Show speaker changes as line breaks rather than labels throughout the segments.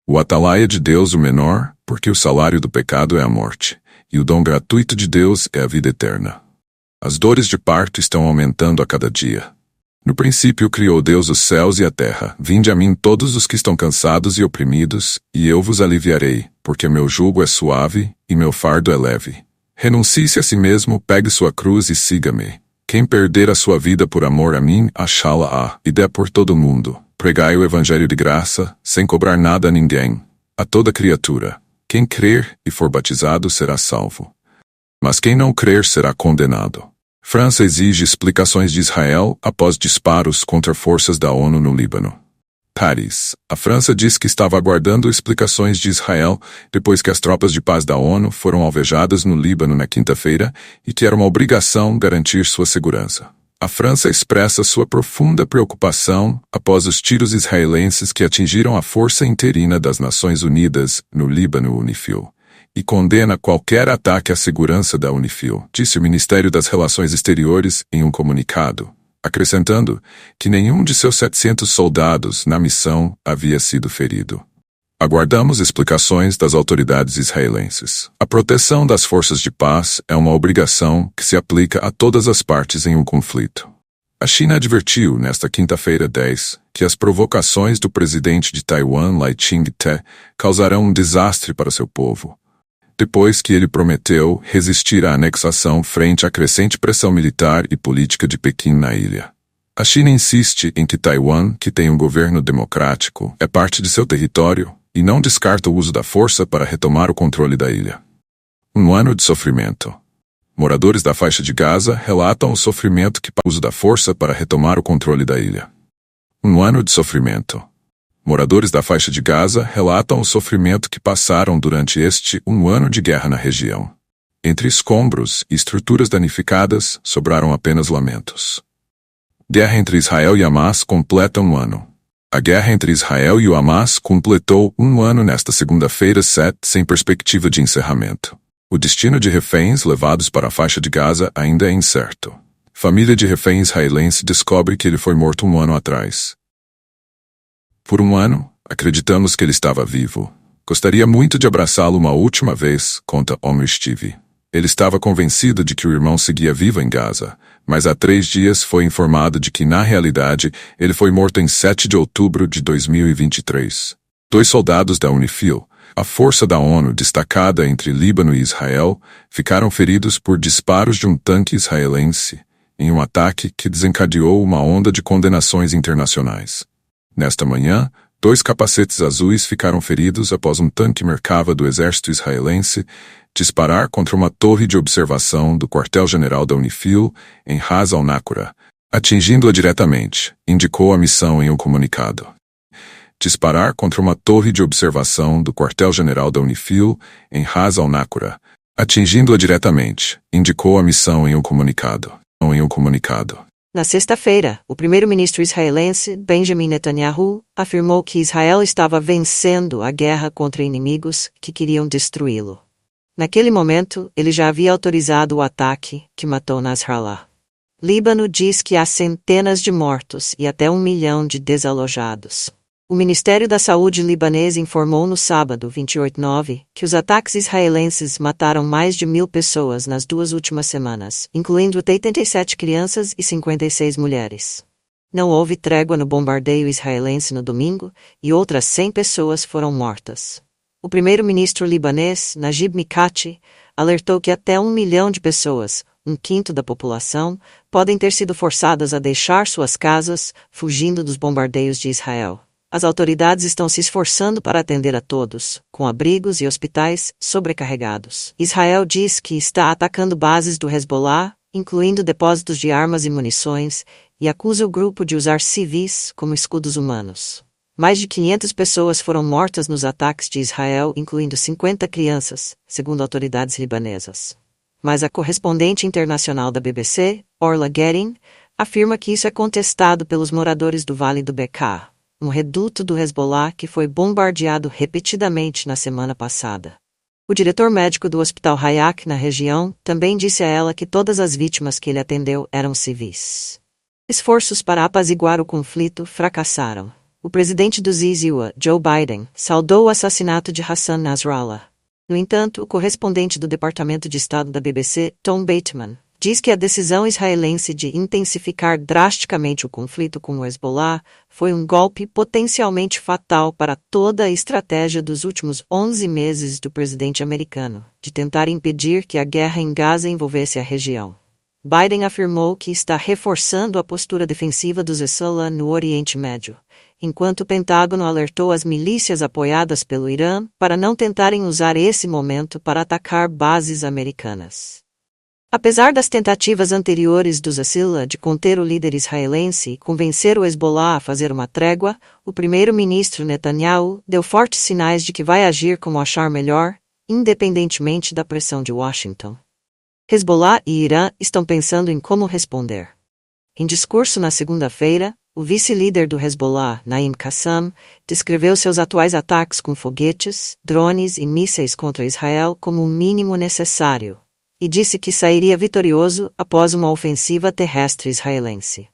O atalaia de Deus o menor, porque o salário do pecado é a morte, e o dom gratuito de Deus é a vida eterna. As dores de parto estão aumentando a cada dia. No princípio criou Deus os céus e a terra. Vinde a mim todos os que estão cansados e oprimidos, e eu vos aliviarei, porque meu jugo é suave, e meu fardo é leve. Renuncie-se a si mesmo, pegue sua cruz e siga-me. Quem perder a sua vida por amor a mim, achá-la-á, e dê por todo mundo. Pregai o evangelho de graça, sem cobrar nada a ninguém, a toda criatura. Quem crer e for batizado será salvo. Mas quem não crer será condenado. França exige explicações de Israel após disparos contra forças da ONU no Líbano. Paris. A França diz que estava aguardando explicações de Israel depois que as tropas de paz da ONU foram alvejadas no Líbano na quinta-feira e que era uma obrigação garantir sua segurança. A França expressa sua profunda preocupação após os tiros israelenses que atingiram a Força Interina das Nações Unidas no Líbano, UNIFIL, e condena qualquer ataque à segurança da UNIFIL, disse o Ministério das Relações Exteriores em um comunicado, acrescentando que nenhum de seus 700 soldados na missão havia sido ferido. Aguardamos explicações das autoridades israelenses. A proteção das forças de paz é uma obrigação que se aplica a todas as partes em um conflito. A China advertiu, nesta quinta-feira 10, que as provocações do presidente de Taiwan, Lai Ching-te, causarão um desastre para seu povo, depois que ele prometeu resistir à anexação frente à crescente pressão militar e política de Pequim na ilha. A China insiste em que Taiwan, que tem um governo democrático, é parte de seu território e não descarta o uso da força para retomar o controle da ilha. Um ano de sofrimento. Moradores da faixa de Gaza relatam o sofrimento que o uso da força para retomar o controle da ilha. Um ano de sofrimento. Moradores da faixa de Gaza relatam o sofrimento que passaram durante este ano de guerra na região. Entre escombros e estruturas danificadas, sobraram apenas lamentos. Guerra entre Israel e Hamas completa um ano. A guerra entre Israel e o Hamas completou um ano nesta segunda-feira 7, sem perspectiva de encerramento. O destino de reféns levados para a faixa de Gaza ainda é incerto. Família de refém israelense descobre que ele foi morto um ano atrás. Por um ano, acreditamos que ele estava vivo. Gostaria muito de abraçá-lo uma última vez, conta Omer Steve. Ele estava convencido de que o irmão seguia vivo em Gaza, mas há 3 dias foi informado de que, na realidade, ele foi morto em 7 de outubro de 2023. 2 soldados da UNIFIL, a força da ONU destacada entre Líbano e Israel, ficaram feridos por disparos de um tanque israelense, em um ataque que desencadeou uma onda de condenações internacionais. Nesta manhã, 2 capacetes azuis ficaram feridos após um tanque Merkava do exército israelense disparar contra uma torre de observação do quartel-general da UNIFIL em Ras al-Nakura, atingindo-a diretamente, indicou a missão em um comunicado. Disparar contra uma torre de observação do quartel-general da UNIFIL em Ras al-Nakura, atingindo-a diretamente, indicou a missão em um comunicado.
Na sexta-feira, o primeiro-ministro israelense, Benjamin Netanyahu, afirmou que Israel estava vencendo a guerra contra inimigos que queriam destruí-lo. Naquele momento, ele já havia autorizado o ataque que matou Nasrallah. Líbano diz que há centenas de mortos e até 1 milhão de desalojados. O Ministério da Saúde libanês informou no sábado, 28/9, que os ataques israelenses mataram mais de 1.000 pessoas nas 2 últimas semanas, incluindo 87 crianças e 56 mulheres. Não houve trégua no bombardeio israelense no domingo e outras 100 pessoas foram mortas. O primeiro-ministro libanês, Najib Mikati, alertou que até 1 milhão de pessoas, 1/5 da população, podem ter sido forçadas a deixar suas casas, fugindo dos bombardeios de Israel. As autoridades estão se esforçando para atender a todos, com abrigos e hospitais sobrecarregados. Israel diz que está atacando bases do Hezbollah, incluindo depósitos de armas e munições, e acusa o grupo de usar civis como escudos humanos. Mais de 500 pessoas foram mortas nos ataques de Israel, incluindo 50 crianças, segundo autoridades libanesas. Mas a correspondente internacional da BBC, Orla Guerin, afirma que isso é contestado pelos moradores do Vale do Bekaa, um reduto do Hezbollah que foi bombardeado repetidamente na semana passada. O diretor médico do Hospital Hayak, na região, também disse a ela que todas as vítimas que ele atendeu eram civis. Esforços para apaziguar o conflito fracassaram. O presidente dos ISIL, Joe Biden, saudou o assassinato de Hassan Nasrallah. No entanto, o correspondente do Departamento de Estado da BBC, Tom Bateman, diz que a decisão israelense de intensificar drasticamente o conflito com o Hezbollah foi um golpe potencialmente fatal para toda a estratégia dos últimos 11 meses do presidente americano, de tentar impedir que a guerra em Gaza envolvesse a região. Biden afirmou que está reforçando a postura defensiva dos Hezbollah no Oriente Médio, enquanto o Pentágono alertou as milícias apoiadas pelo Irã para não tentarem usar esse momento para atacar bases americanas. Apesar das tentativas anteriores dos Hezbollah de conter o líder israelense e convencer o Hezbollah a fazer uma trégua, o primeiro-ministro Netanyahu deu fortes sinais de que vai agir como achar melhor, independentemente da pressão de Washington. Hezbollah e Irã estão pensando em como responder. Em discurso na segunda-feira, o vice-líder do Hezbollah, Naim Qassam, descreveu seus atuais ataques com foguetes, drones e mísseis contra Israel como o mínimo necessário, e disse que sairia vitorioso após uma ofensiva terrestre israelense.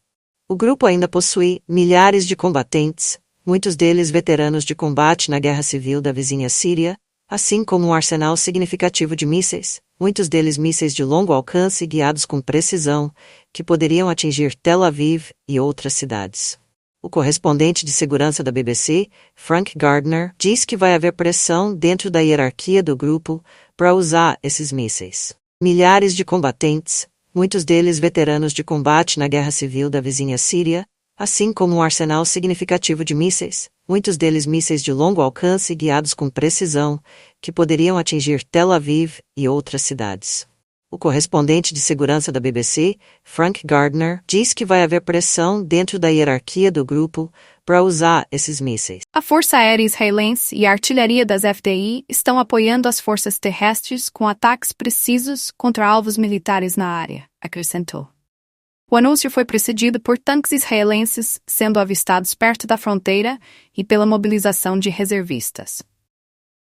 O grupo ainda possui milhares de combatentes, muitos deles veteranos de combate na guerra civil da vizinha Síria, assim como um arsenal significativo de mísseis, muitos deles mísseis de longo alcance guiados com precisão, que poderiam atingir Tel Aviv e outras cidades. O correspondente de segurança da BBC, Frank Gardner, diz que vai haver pressão dentro da hierarquia do grupo para usar esses mísseis. Milhares de combatentes, muitos deles veteranos de combate na guerra civil da vizinha Síria, assim como um arsenal significativo de mísseis, muitos deles mísseis de longo alcance guiados com precisão, que poderiam atingir Tel Aviv e outras cidades. O correspondente de segurança da BBC, Frank Gardner, diz que vai haver pressão dentro da hierarquia do grupo para usar esses mísseis.
A Força Aérea Israelense e a artilharia das FDI estão apoiando as forças terrestres com ataques precisos contra alvos militares na área, acrescentou. O anúncio foi precedido por tanques israelenses sendo avistados perto da fronteira e pela mobilização de reservistas.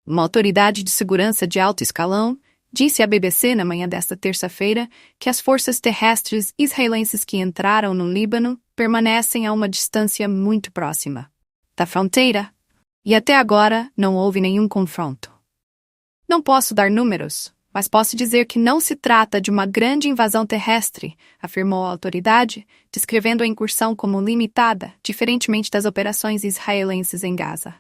Uma autoridade de segurança de alto escalão disse à BBC na manhã desta terça-feira que as forças terrestres israelenses que entraram no Líbano permanecem a uma distância muito próxima da fronteira e até agora não houve nenhum confronto. Não posso dar números, mas posso dizer que não se trata de uma grande invasão terrestre, afirmou a autoridade, descrevendo a incursão como limitada, diferentemente das operações israelenses em Gaza.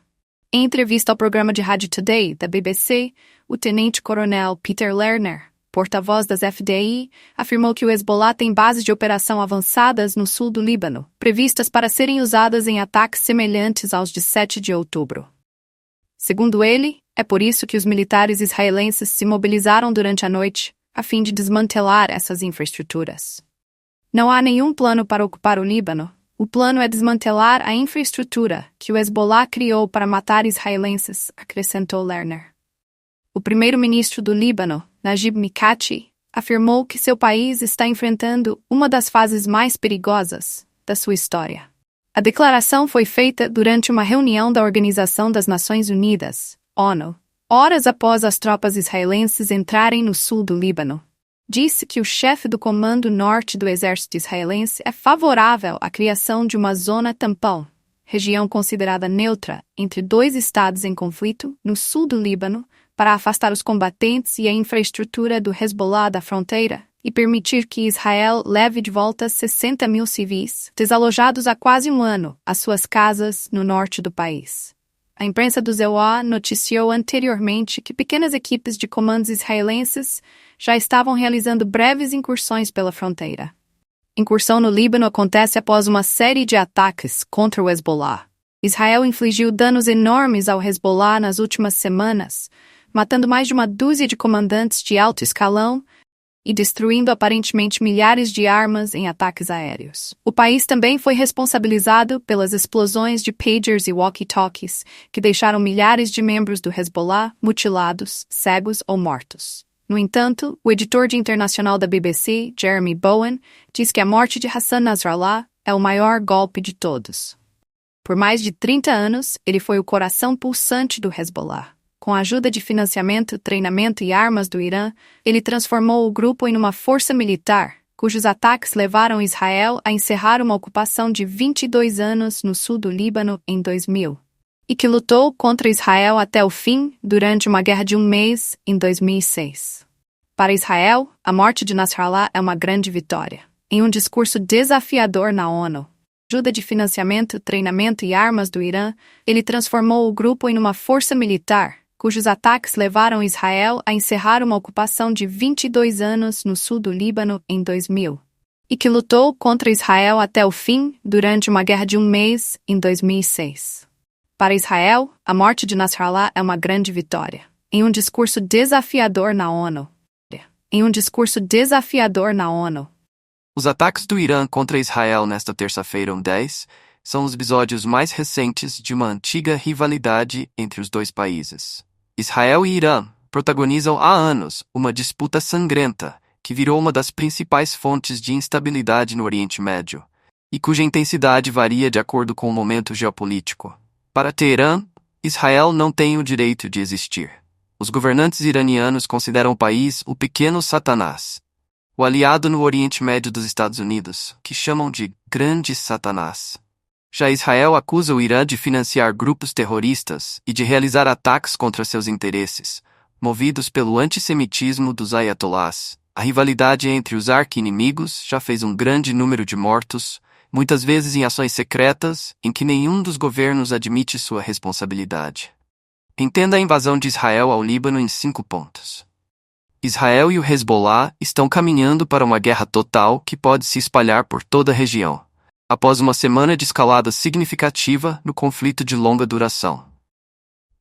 Em entrevista ao programa de rádio Today, da BBC, o tenente-coronel Peter Lerner, porta-voz das FDI, afirmou que o Hezbollah tem bases de operação avançadas no sul do Líbano, previstas para serem usadas em ataques semelhantes aos de 7 de outubro. Segundo ele, é por isso que os militares israelenses se mobilizaram durante a noite, a fim de desmantelar essas infraestruturas. Não há nenhum plano para ocupar o Líbano. O plano é desmantelar a infraestrutura que o Hezbollah criou para matar israelenses, acrescentou Lerner. O primeiro-ministro do Líbano, Najib Mikati, afirmou que seu país está enfrentando uma das fases mais perigosas da sua história. A declaração foi feita durante uma reunião da Organização das Nações Unidas, ONU, horas após as tropas israelenses entrarem no sul do Líbano. Disse que o chefe do Comando Norte do Exército Israelense é favorável à criação de uma zona tampão, região considerada neutra entre dois estados em conflito, no sul do Líbano, para afastar os combatentes e a infraestrutura do Hezbollah da fronteira e permitir que Israel leve de volta 60 mil civis, desalojados há quase um ano, às suas casas no norte do país. A imprensa do ZOA noticiou anteriormente que pequenas equipes de comandos israelenses já estavam realizando breves incursões pela fronteira. Incursão no Líbano acontece após uma série de ataques contra o Hezbollah. Israel infligiu danos enormes ao Hezbollah nas últimas semanas, matando mais de uma dúzia de comandantes de alto escalão e destruindo aparentemente milhares de armas em ataques aéreos. O país também foi responsabilizado pelas explosões de pagers e walkie-talkies, que deixaram milhares de membros do Hezbollah mutilados, cegos ou mortos. No entanto, o editor de internacional da BBC, Jeremy Bowen, diz que a morte de Hassan Nasrallah é o maior golpe de todos. Por mais de 30 anos, ele foi o coração pulsante do Hezbollah. Com a ajuda de financiamento, treinamento e armas do Irã, ele transformou o grupo em uma força militar, cujos ataques levaram Israel a encerrar uma ocupação de 22 anos no sul do Líbano em 2000, e que lutou contra Israel até o fim durante uma guerra de um mês em 2006. Para Israel, a morte de Nasrallah é uma grande vitória. Em um discurso desafiador na ONU, ajuda de financiamento, treinamento e armas do Irã, ele transformou o grupo em uma força militar, cujos ataques levaram Israel a encerrar uma ocupação de 22 anos no sul do Líbano em 2000, e que lutou contra Israel até o fim durante uma guerra de um mês em 2006. Para Israel, a morte de Nasrallah é uma grande vitória. Em um discurso desafiador na ONU.
Os ataques do Irã contra Israel nesta terça-feira, 10, são os episódios mais recentes de uma antiga rivalidade entre os dois países. Israel e Irã protagonizam há anos uma disputa sangrenta que virou uma das principais fontes de instabilidade no Oriente Médio, e cuja intensidade varia de acordo com o momento geopolítico. Para Teherã, Israel não tem o direito de existir. Os governantes iranianos consideram o país o pequeno Satanás, o aliado no Oriente Médio dos Estados Unidos, que chamam de Grande Satanás. Já Israel acusa o Irã de financiar grupos terroristas e de realizar ataques contra seus interesses, movidos pelo antissemitismo dos ayatollahs. A rivalidade entre os arqui-inimigos já fez um grande número de mortos, muitas vezes em ações secretas, em que nenhum dos governos admite sua responsabilidade. Entenda a invasão de Israel ao Líbano em 5 pontos. Israel e o Hezbollah estão caminhando para uma guerra total que pode se espalhar por toda a região, após uma semana de escalada significativa no conflito de longa duração.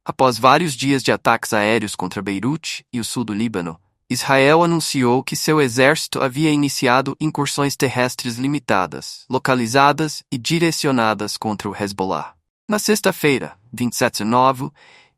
Após vários dias de ataques aéreos contra Beirute e o sul do Líbano, Israel anunciou que seu exército havia iniciado incursões terrestres limitadas, localizadas e direcionadas contra o Hezbollah. Na sexta-feira, 27/9,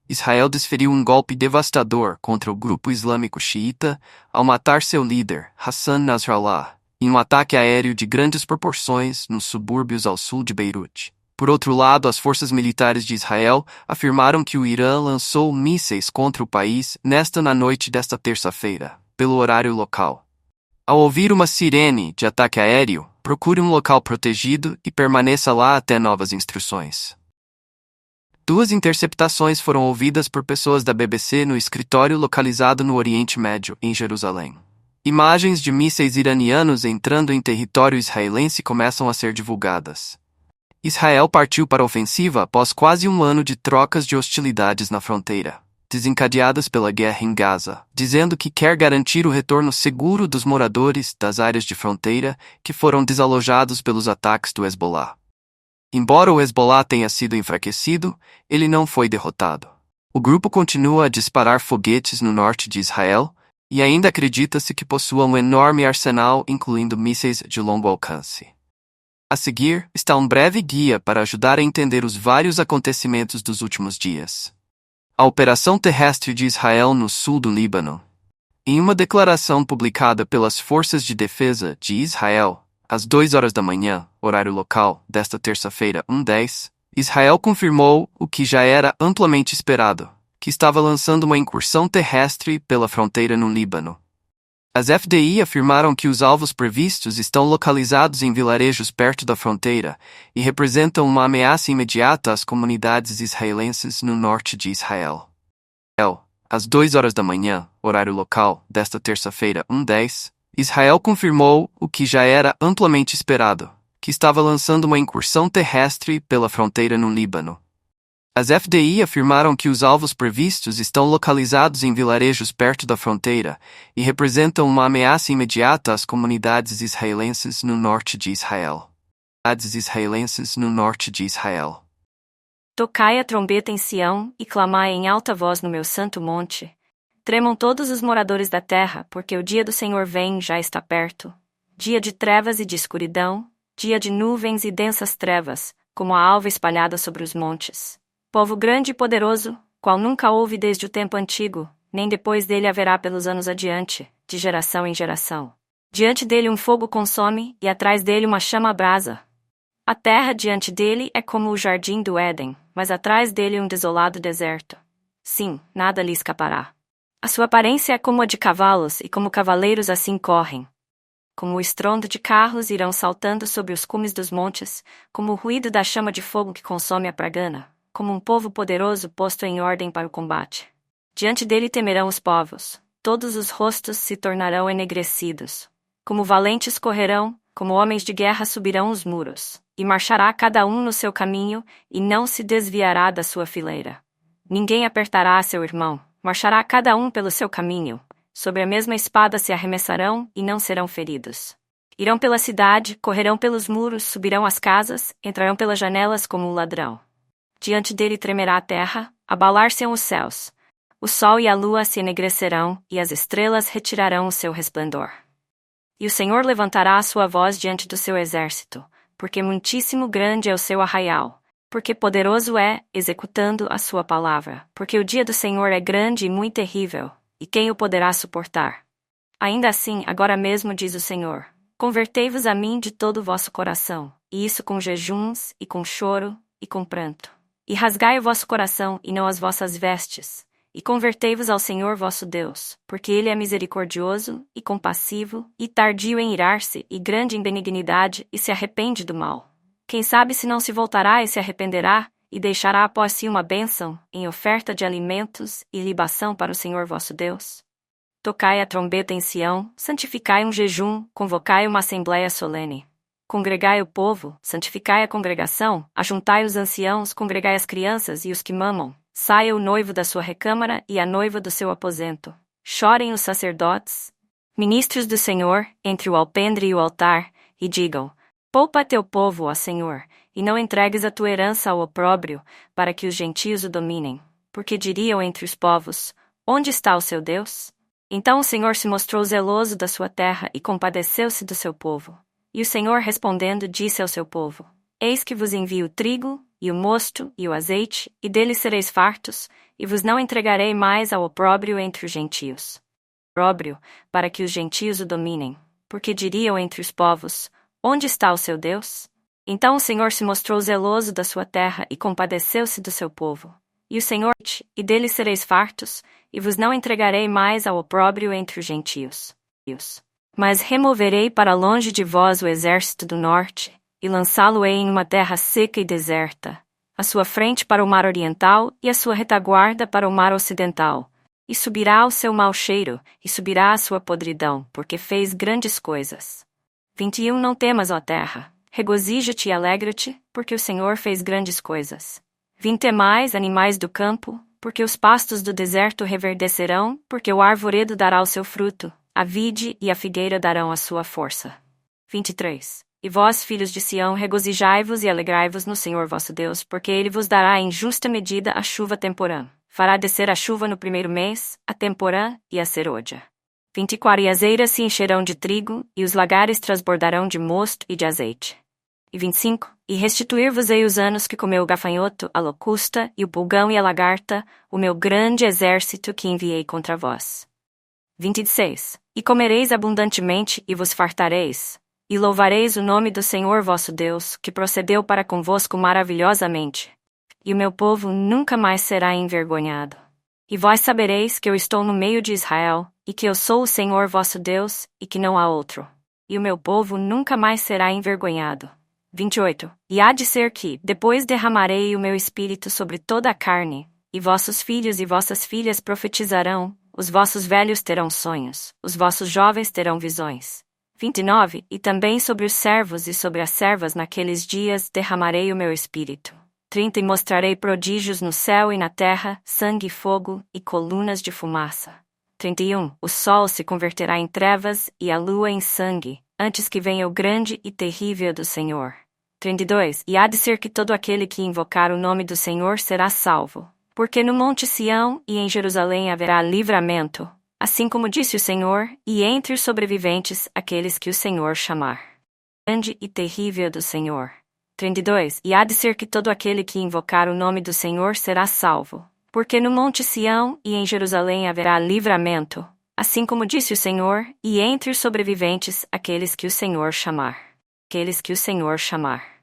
Israel desferiu um golpe devastador contra o grupo islâmico xiita ao matar seu líder, Hassan Nasrallah, em um ataque aéreo de grandes proporções nos subúrbios ao sul de Beirute. Por outro lado, as forças militares de Israel afirmaram que o Irã lançou mísseis contra o país na noite desta terça-feira, pelo horário local. Ao ouvir uma sirene de ataque aéreo, procure um local protegido e permaneça lá até novas instruções. 2 interceptações foram ouvidas por pessoas da BBC no escritório localizado no Oriente Médio, em Jerusalém. Imagens de mísseis iranianos entrando em território israelense começam a ser divulgadas. Israel partiu para a ofensiva após quase um ano de trocas de hostilidades na fronteira, desencadeadas pela guerra em Gaza, dizendo que quer garantir o retorno seguro dos moradores das áreas de fronteira que foram desalojados pelos ataques do Hezbollah. Embora o Hezbollah tenha sido enfraquecido, ele não foi derrotado. O grupo continua a disparar foguetes no norte de Israel, e ainda acredita-se que possua um enorme arsenal incluindo mísseis de longo alcance. A seguir, está um breve guia para ajudar a entender os vários acontecimentos dos últimos dias. A operação terrestre de Israel no sul do Líbano. Em uma declaração publicada pelas Forças de Defesa de Israel, às 2 horas da manhã, horário local, desta terça-feira, 10, Israel confirmou o que já era amplamente esperado, que estava lançando uma incursão terrestre pela fronteira no Líbano. As FDI afirmaram que os alvos previstos estão localizados em vilarejos perto da fronteira e representam uma ameaça imediata às comunidades israelenses no norte de Israel. Às 2 horas da manhã, horário local, desta terça-feira, 10, Israel confirmou o que já era amplamente esperado, que estava lançando uma incursão terrestre pela fronteira no Líbano. As FDI afirmaram que os alvos previstos estão localizados em vilarejos perto da fronteira e representam uma ameaça imediata às comunidades israelenses no norte de Israel.
Tocai a trombeta em Sião e clamai em alta voz no meu santo monte. Tremam todos os moradores da terra, porque o dia do Senhor vem, já está perto. Dia de trevas e de escuridão, dia de nuvens e densas trevas, como a alva espalhada sobre os montes. Povo grande e poderoso, qual nunca houve desde o tempo antigo, nem depois dele haverá pelos anos adiante, de geração em geração. Diante dele um fogo consome, e atrás dele uma chama abrasa. A terra diante dele é como o jardim do Éden, mas atrás dele um desolado deserto. Sim, nada lhe escapará. A sua aparência é como a de cavalos, e como cavaleiros assim correm. como o estrondo de carros irão saltando sobre os cumes dos montes, como o ruído da chama de fogo que consome a pragana, como um povo poderoso posto em ordem para o combate. Diante dele temerão os povos, todos os rostos se tornarão enegrecidos. Como valentes correrão, como homens de guerra subirão os muros, e marchará cada um no seu caminho, e não se desviará da sua fileira. Ninguém apertará a seu irmão, marchará cada um pelo seu caminho. Sobre a mesma espada se arremessarão e não serão feridos. Irão pela cidade, correrão pelos muros, subirão as casas, entrarão pelas janelas como um ladrão. Diante dele tremerá a terra, abalar-se-ão os céus. O sol e a lua se enegrecerão, e as estrelas retirarão o seu resplendor. E o Senhor levantará a sua voz diante do seu exército, porque muitíssimo grande é o seu arraial, porque poderoso é, executando a sua palavra, porque o dia do Senhor é grande e muito terrível. E quem o poderá suportar? Ainda assim, agora mesmo diz o Senhor, convertei-vos a mim de todo o vosso coração, e isso com jejuns, e com choro, e com pranto. E rasgai o vosso coração, e não as vossas vestes, e convertei-vos ao Senhor vosso Deus, porque Ele é misericordioso, e compassivo, e tardio em irar-se, e grande em benignidade, e se arrepende do mal. Quem sabe se não se voltará e se arrependerá, e deixará após si uma bênção, em oferta de alimentos e libação para o Senhor vosso Deus? Tocai a trombeta em Sião, santificai um jejum, convocai uma assembléia solene. Congregai o povo, santificai a congregação, ajuntai os anciãos, congregai as crianças e os que mamam. Saia o noivo da sua recâmara e a noiva do seu aposento. Chorem os sacerdotes, ministros do Senhor, entre o alpendre e o altar, e digam, poupa teu povo, ó Senhor, e não entregues a tua herança ao opróbrio, para que os gentios o dominem. Porque diriam entre os povos, onde está o seu Deus? Então o Senhor se mostrou zeloso da sua terra e compadeceu-se do seu povo. E o Senhor respondendo disse ao seu povo, eis que vos envio o trigo, e o mosto, e o azeite, e deles sereis fartos, e vos não entregarei mais ao opróbrio entre os gentios. Opróbrio, para que os gentios o dominem. Porque diriam entre os povos, onde está o seu Deus? Então o Senhor se mostrou zeloso da sua terra e compadeceu-se do seu povo. E o Senhor, e deles sereis fartos, e vos não entregarei mais ao opróbrio entre os gentios. Mas removerei para longe de vós o exército do norte, e lançá-lo-ei em uma terra seca e deserta, a sua frente para o mar oriental e a sua retaguarda para o mar ocidental. E subirá o seu mau cheiro, e subirá a sua podridão, porque fez grandes coisas. 21 Não temas, ó terra. Regozija-te e alegra-te, porque o Senhor fez grandes coisas. 20 Temais, animais do campo, porque os pastos do deserto reverdecerão, porque o arvoredo dará o seu fruto, a vide e a figueira darão a sua força. 23 E vós, filhos de Sião, regozijai-vos e alegrai-vos no Senhor vosso Deus, porque Ele vos dará em justa medida a chuva temporã. Fará descer a chuva no primeiro mês, a temporã e a serôdia. 24 E as eiras se encherão de trigo, e os lagares transbordarão de mosto e de azeite. E 25 E restituir-vos-ei os anos que comeu o gafanhoto, a locusta, e o pulgão e a lagarta, o meu grande exército que enviei contra vós. 26 E comereis abundantemente, e vos fartareis, e louvareis o nome do Senhor vosso Deus, que procedeu para convosco maravilhosamente. E o meu povo nunca mais será envergonhado. E vós sabereis que eu estou no meio de Israel, e que eu sou o Senhor vosso Deus, e que não há outro. E o meu povo nunca mais será envergonhado. 28 E há de ser que, depois derramarei o meu espírito sobre toda a carne, e vossos filhos e vossas filhas profetizarão, os vossos velhos terão sonhos, os vossos jovens terão visões. 29 E também sobre os servos e sobre as servas naqueles dias derramarei o meu espírito. 30 E mostrarei prodígios no céu e na terra, sangue e fogo, e colunas de fumaça. 31 O sol se converterá em trevas, e a lua em sangue, antes que venha o grande e terrível do Senhor. 32 E há de ser que todo aquele que invocar o nome do Senhor será salvo. Porque no monte Sião e em Jerusalém haverá livramento, assim como disse o Senhor, e entre os sobreviventes aqueles que o Senhor chamar. Grande e terrível do Senhor. 32 E há de ser que todo aquele que invocar o nome do Senhor será salvo. Porque no monte Sião e em Jerusalém haverá livramento, assim como disse o Senhor, e entre os sobreviventes aqueles que o Senhor chamar. Aqueles que o Senhor chamar.